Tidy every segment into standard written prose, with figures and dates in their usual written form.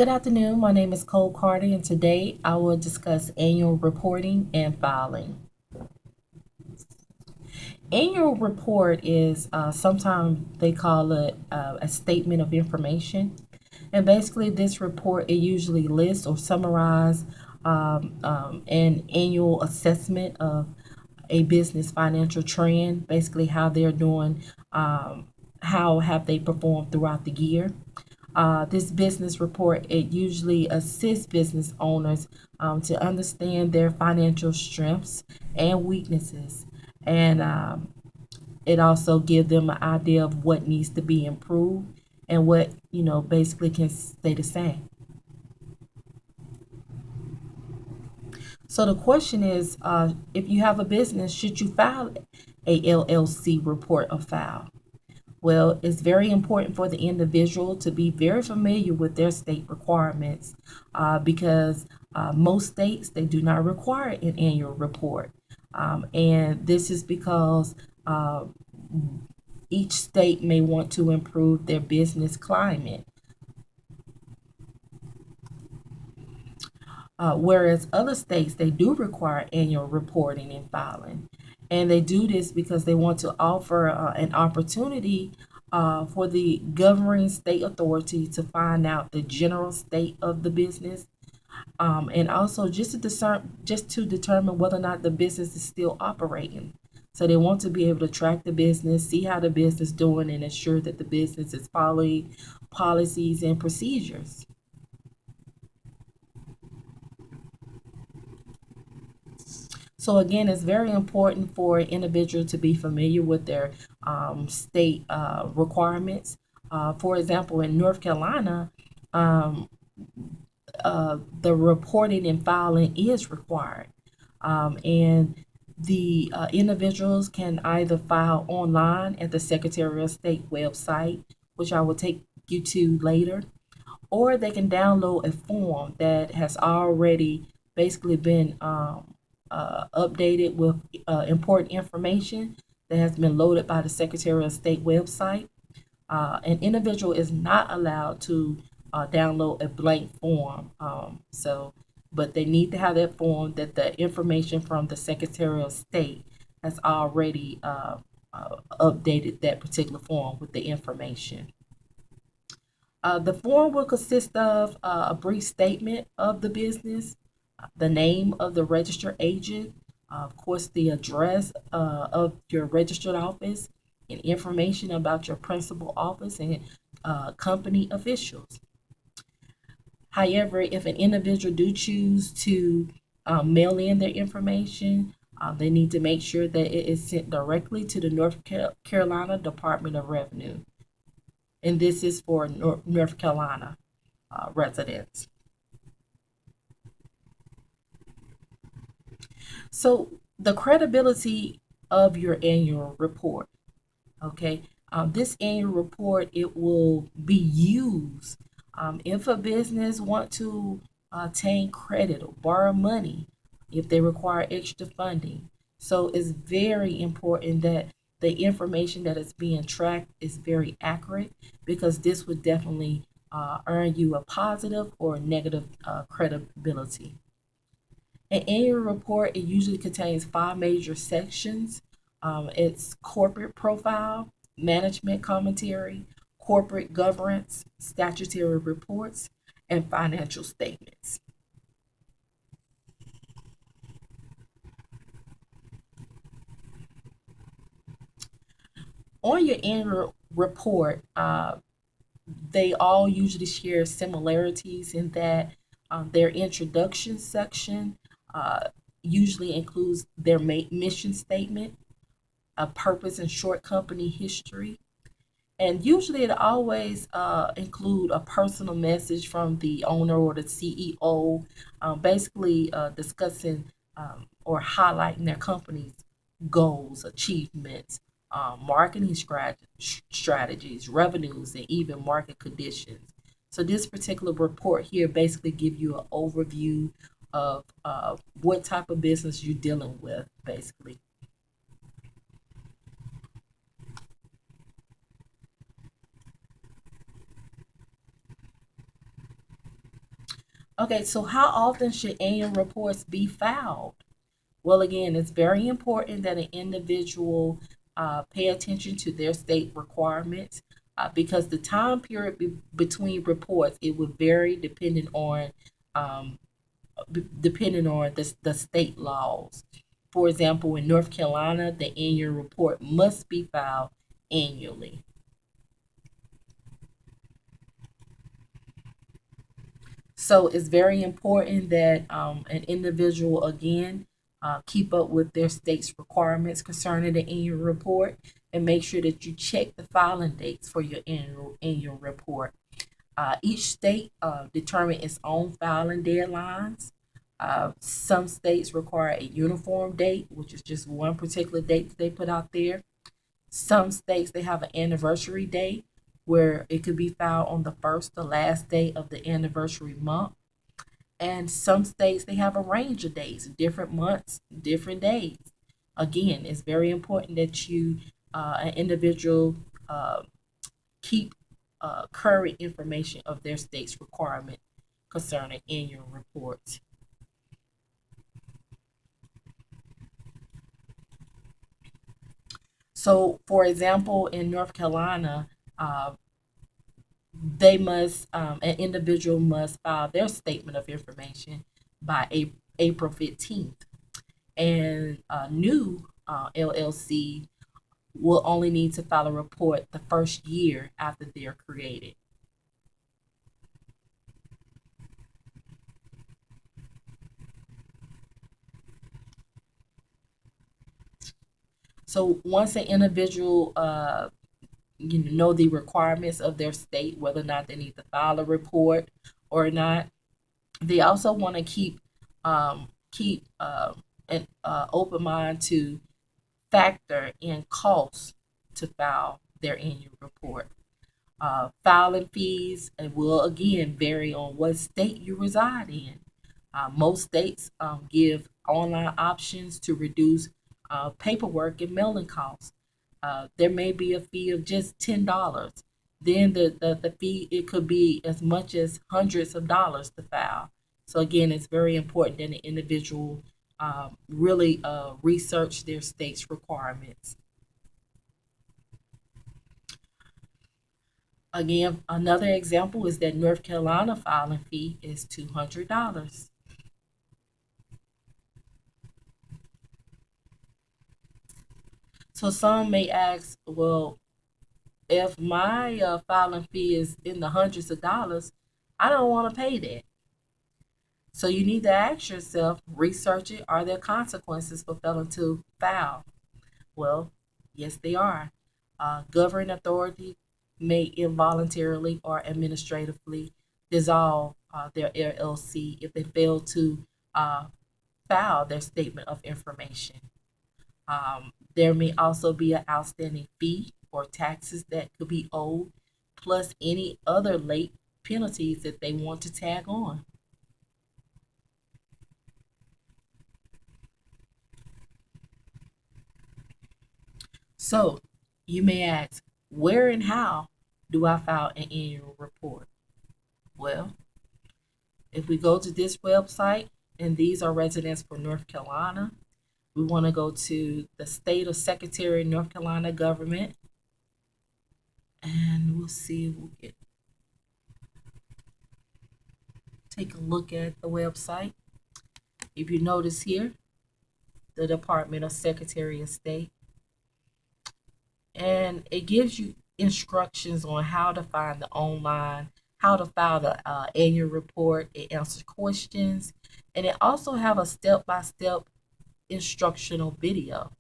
Good afternoon. My name is Cole Carter, and today I will discuss annual reporting and filing. Annual report is sometimes they call it a statement of information, and basically this report it usually lists or summarizes an annual assessment of a business financial trend, basically how they're doing, how have they performed throughout the year. This business report it usually assists business owners to understand their financial strengths and weaknesses, and it also gives them an idea of what needs to be improved and what basically can stay the same. So the question is, if you have a business, should you file a LLC report or file? Well, it's very important for the individual to be very familiar with their state requirements because most states they do not require an annual report, and this is because uh, each state may want to improve their business climate, whereas other states they do require annual reporting and filing, and they do this because they want to offer an opportunity for the governing state authority to find out the general state of the business, and also just to determine whether or not the business is still operating. So they want to be able to track the business, see how the business is doing, and ensure that the business is following policies and procedures. So again, it's very important for an individual to be familiar with their state requirements. For example, in North Carolina, um, the reporting and filing is required, and the individuals can either file online at the Secretary of State website, which I will take you to later, or they can download a form that has already basically been updated with important information that has been loaded by the Secretary of State website. An individual is not allowed to download a blank form. But they need to have that form that the information from the Secretary of State has already updated that particular form with the information. The form will consist of a brief statement of the business, the name of the registered agent, of course, the address of your registered office, and information about your principal office and company officials. However, if an individual do choose to mail in their information, they need to make sure that it is sent directly to the North Carolina Department of Revenue, and this is for North Carolina residents. So the credibility of your annual report, okay? This annual report, it will be used if a business want to obtain credit or borrow money, if they require extra funding. So it's very important that the information that is being tracked is very accurate because this would definitely earn you a positive or negative credibility. An annual report, it usually contains five major sections. It's corporate profile, management commentary, corporate governance, statutory reports, and financial statements. On your annual report, they all usually share similarities in that their introduction section uh, usually includes their mission statement, a purpose and short company history, and usually it always include a personal message from the owner or the CEO, basically discussing or highlighting their company's goals, achievements, marketing strategies, revenues, and even market conditions. So this particular report here basically give you an overview of what type of business you're dealing with, basically. Okay, so how often should annual reports be filed? Well, again, it's very important that an individual pay attention to their state requirements because the time period between reports it would vary um, depending on the state laws. For example, in North Carolina, the annual report must be filed annually. So it's very important that an individual, again, keep up with their state's requirements concerning the annual report and make sure that you check the filing dates for your annual report. Each state determine its own filing deadlines. Some states require a uniform date, which is just one particular date that they put out there. Some states they have an anniversary date where it could be filed on the first or last day of the anniversary month. And some states they have a range of days, different months, different days. Again, it's very important that an individual, uh, keep current information of their state's requirement concerning annual reports. So, for example, in North Carolina, uh, an individual must file their statement of information by April 15th. And new LLC will only need to file a report the first year after they're created. So once an individual know the requirements of their state, whether or not they need to file a report or not, they also want to keep an open mind to factor in costs to file their annual report. Filing fees will again vary on what state you reside in. Most states give online options to reduce paperwork and mailing costs. There may be a fee of just $10. Then the fee it could be as much as hundreds of dollars to file. So again, it's very important that an individual really research their state's requirements. Again, another example is that North Carolina filing fee is $200. So some may ask, well, if my filing fee is in the hundreds of dollars, I don't want to pay that. So you need to ask yourself, research it, are there consequences for failing to file? Well, yes, they are. Governing authority may involuntarily or administratively dissolve their LLC if they fail to uh, file their statement of information. There may also be an outstanding fee or taxes that could be owed, plus any other late penalties that they want to tag on. So you may ask, where and how do I file an annual report? Well, if we go to this website, and these are residents for North Carolina, we want to go to the state of Secretary of North Carolina government, and we'll see if we can take a look at the website. If you notice here, the Department of Secretary of State, and it gives you instructions on how to find the online, how to file the annual report. It answers questions, and it also have a step-by-step instructional video.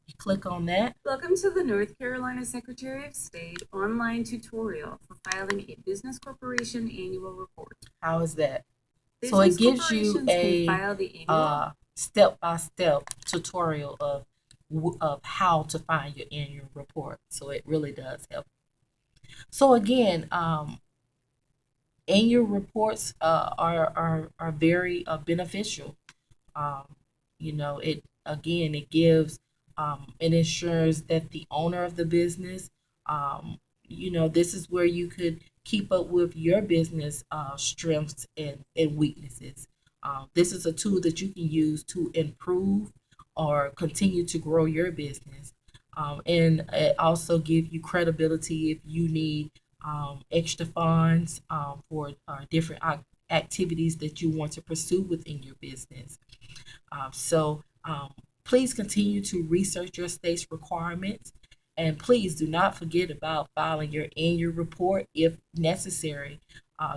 You click on that. Welcome to the North Carolina Secretary of State online tutorial for filing a business corporation annual report. How is that? So it gives you a step-by-step tutorial of how to find your annual report. So it really does help. So again, annual reports are very beneficial. Um, it again it gives it ensures that the owner of the business, this is where you could keep up with your business strengths and weaknesses. This is a tool that you can use to improve or continue to grow your business. And it also give you credibility if you need extra funds for different activities that you want to pursue within your business. So please continue to research your state's requirements. And please do not forget about filing your annual report if necessary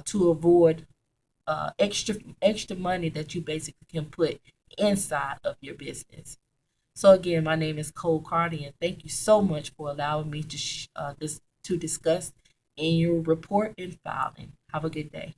to avoid extra money that you basically can put inside of your business. So again, my name is Cole Cardi, and thank you so much for allowing me to discuss annual report and filing. Have a good day.